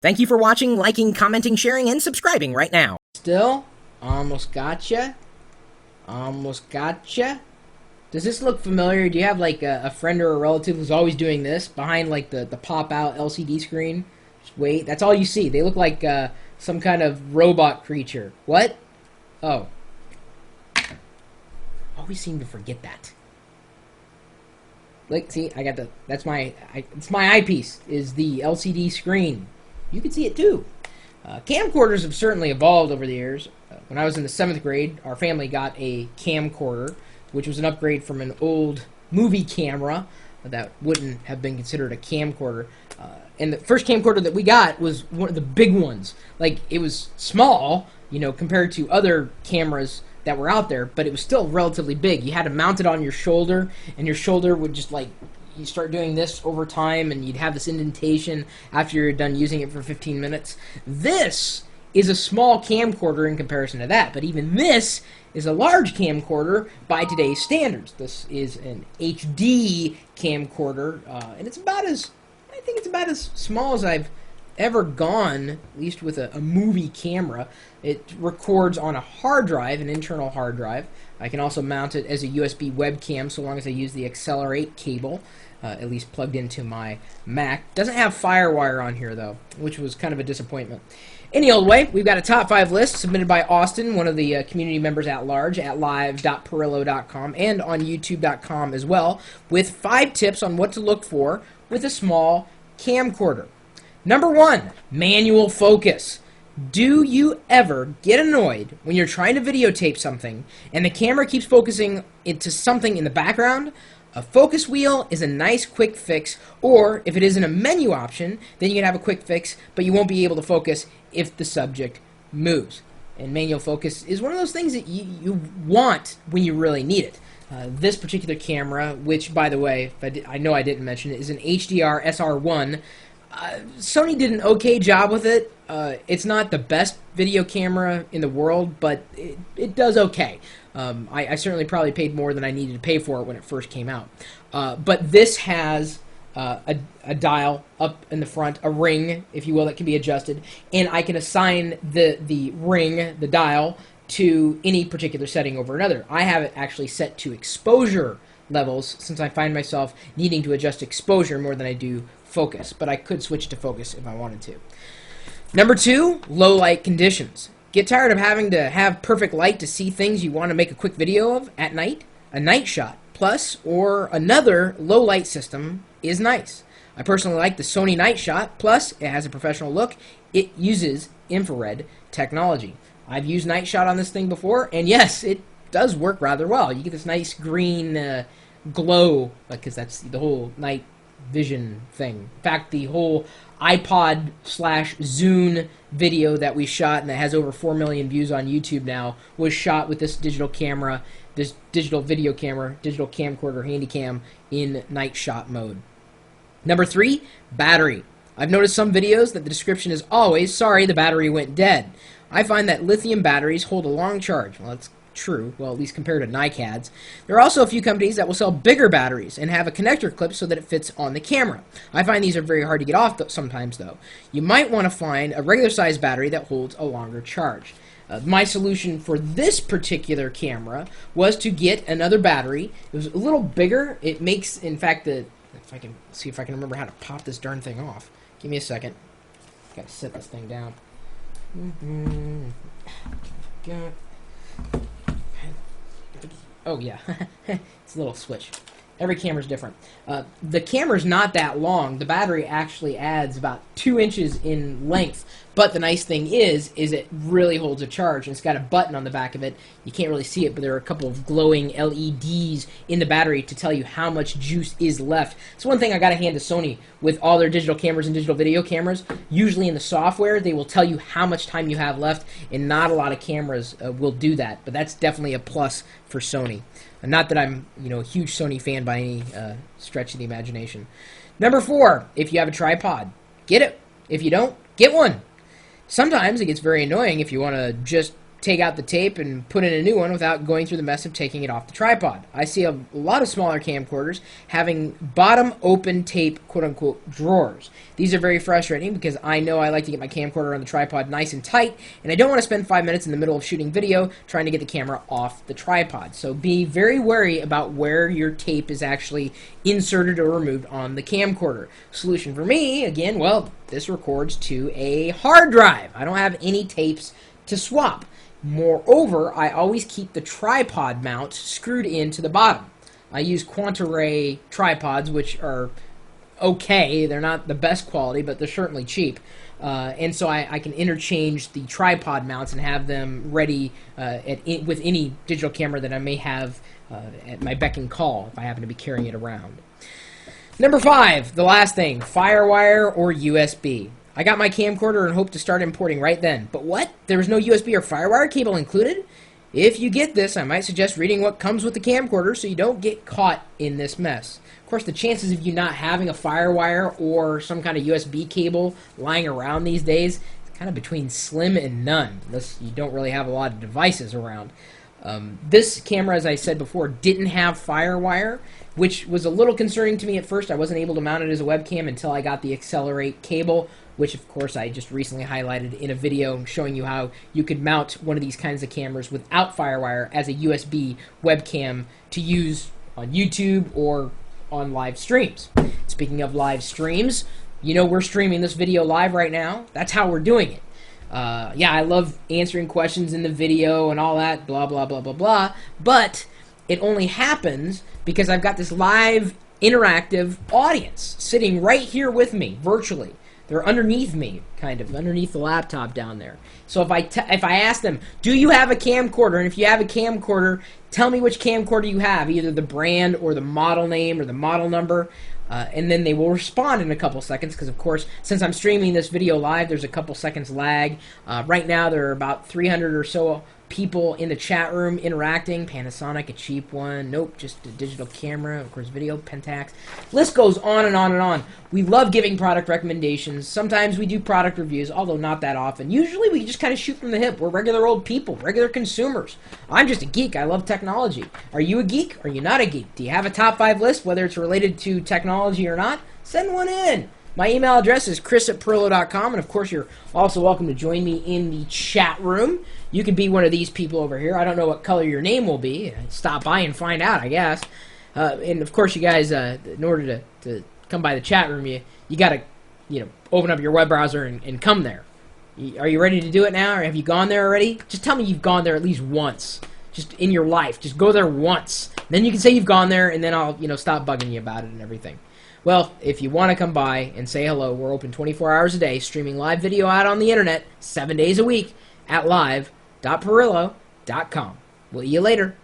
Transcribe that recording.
Thank you for watching, liking, commenting, sharing, and subscribing right now. Still? Almost gotcha. Almost gotcha. Does this look familiar? Do you have like a friend or a relative who's always doing this behind like the pop-out LCD screen? Just wait. That's all you see. They look like some kind of robot creature. What? Oh. Always seem to forget that. Like, see, I got the... That's my... it's my eyepiece, is the LCD screen. You can see it too. Camcorders have certainly evolved over the years. When I was in the 7th grade, our family got a camcorder, which was an upgrade from an old movie camera that wouldn't have been considered a camcorder. And the first camcorder that we got was one of the big ones. Like, it was small, you know, compared to other cameras that were out there, but it was still relatively big. You had to mount it on your shoulder, and your shoulder would just, like, you start doing this over time, and you'd have this indentation after you're done using it for 15 minutes. This is a small camcorder in comparison to that, but even this is a large camcorder by today's standards. This is an HD camcorder, and it's about as, I think it's about as small as I've ever gone, at least with a movie camera. It records on a hard drive, an internal hard drive. I can also mount it as a USB webcam so long as I use the Accelerate cable, at least plugged into my Mac. Doesn't have FireWire on here, though, which was kind of a disappointment. Any old way, we've got a top 5 list submitted by Austin, one of the community members at large, at live.pirillo.com and on youtube.com as well, with 5 tips on what to look for with a small camcorder. Number 1, manual focus. Do you ever get annoyed when you're trying to videotape something and the camera keeps focusing into something in the background? A focus wheel is a nice quick fix, or if it isn't a menu option, then you can have a quick fix, but you won't be able to focus if the subject moves. And manual focus is one of those things that you want when you really need it. This particular camera, which, by the way, I know I didn't mention it, is an HDR SR1. Sony did an okay job with it. It's not the best video camera in the world, but it does okay. I certainly probably paid more than I needed to pay for it when it first came out. But this has a dial up in the front, a ring, if you will, that can be adjusted, and I can assign the ring, the dial, to any particular setting over another. I have it actually set to exposure levels, since I find myself needing to adjust exposure more than I do focus, but I could switch to focus if I wanted to. Number 2, low light conditions. Get tired of having to have perfect light to see things you want to make a quick video of at night? A night shot plus or another low light system is nice. I personally like the Sony Night Shot, plus it has a professional look. It uses infrared technology. I've used Night Shot on this thing before, and yes, it does work rather well. You get this nice green glow, because that's the whole night vision thing. In fact, the whole iPod/Zune video that we shot and that has over 4 million views on YouTube now was shot with this digital camera, this digital video camera, digital camcorder handycam in night shot mode. Number 3, battery. I've noticed some videos that the description is always, sorry, the battery went dead. I find that lithium batteries hold a long charge. Well, that's true, well, at least compared to NiCads. There are also a few companies that will sell bigger batteries and have a connector clip so that it fits on the camera. I find these are very hard to get off sometimes, though. You might want to find a regular size battery that holds a longer charge. My solution for this particular camera was to get another battery. It was a little bigger. It makes, in fact, if I can see if I can remember how to pop this darn thing off. Give me a second. Gotta set this thing down. Oh yeah, it's a little switch. Every camera's different. The camera's not that long. The battery actually adds about 2 inches in length. But the nice thing is it really holds a charge. And it's got a button on the back of it. You can't really see it, but there are a couple of glowing LEDs in the battery to tell you how much juice is left. It's one thing I gotta hand to Sony with all their digital cameras and digital video cameras. Usually in the software, they will tell you how much time you have left, and not a lot of cameras will do that. But that's definitely a plus for Sony. Not that I'm, a huge Sony fan by any stretch of the imagination. Number 4, if you have a tripod, get it. If you don't, get one. Sometimes it gets very annoying if you want to just take out the tape and put in a new one without going through the mess of taking it off the tripod. I see a lot of smaller camcorders having bottom open tape quote-unquote drawers. These are very frustrating because I know I like to get my camcorder on the tripod nice and tight, and I don't want to spend 5 minutes in the middle of shooting video trying to get the camera off the tripod. So be very wary about where your tape is actually inserted or removed on the camcorder. Solution for me, again, well, this records to a hard drive. I don't have any tapes to swap. Moreover, I always keep the tripod mount screwed into the bottom. I use Quantaray tripods, which are okay. They're not the best quality, but they're certainly cheap. And so I can interchange the tripod mounts and have them ready with any digital camera that I may have at my beck and call if I happen to be carrying it around. Number 5, the last thing, FireWire or USB. I got my camcorder and hope to start importing right then. But what? There was no USB or FireWire cable included? If you get this, I might suggest reading what comes with the camcorder so you don't get caught in this mess. Of course, the chances of you not having a FireWire or some kind of USB cable lying around these days is kind of between slim and none, unless you don't really have a lot of devices around. This camera, as I said before, didn't have FireWire, which was a little concerning to me at first. I wasn't able to mount it as a webcam until I got the Accelerate cable, which of course I just recently highlighted in a video showing you how you could mount one of these kinds of cameras without FireWire as a USB webcam to use on YouTube or on live streams. Speaking of live streams, you know we're streaming this video live right now. That's how we're doing it. Yeah, I love answering questions in the video and all that, blah, blah, blah, blah, blah, but it only happens because I've got this live interactive audience sitting right here with me, virtually. They're underneath me, kind of, underneath the laptop down there. So if I ask them, do you have a camcorder? And if you have a camcorder, tell me which camcorder you have, either the brand or the model name or the model number. And then they will respond in a couple seconds because, of course, since I'm streaming this video live, there's a couple seconds lag. Right now, there are about 300 or so people in the chat room interacting. Panasonic, a cheap one. Nope, just a digital camera. Of course, video, Pentax. List goes on and on and on. We love giving product recommendations. Sometimes we do product reviews, although not that often. Usually, we just kind of shoot from the hip. We're regular old people, regular consumers. I'm just a geek. I love technology. Are you a geek? Are you not a geek? Do you have a top 5 list, whether it's related to technology or not? Send one in. My email address is chris@pirillo.com, and of course, you're also welcome to join me in the chat room. You can be one of these people over here. I don't know what color your name will be. Stop by and find out, I guess. And of course, you guys, in order to come by the chat room, you got to, open up your web browser and come there. Are you ready to do it now, or have you gone there already? Just tell me you've gone there at least once, just in your life. Just go there once. Then you can say you've gone there, and then I'll, stop bugging you about it and everything. Well, if you want to come by and say hello, we're open 24 hours a day, streaming live video out on the internet 7 days a week at live.pirillo.com. We'll see you later.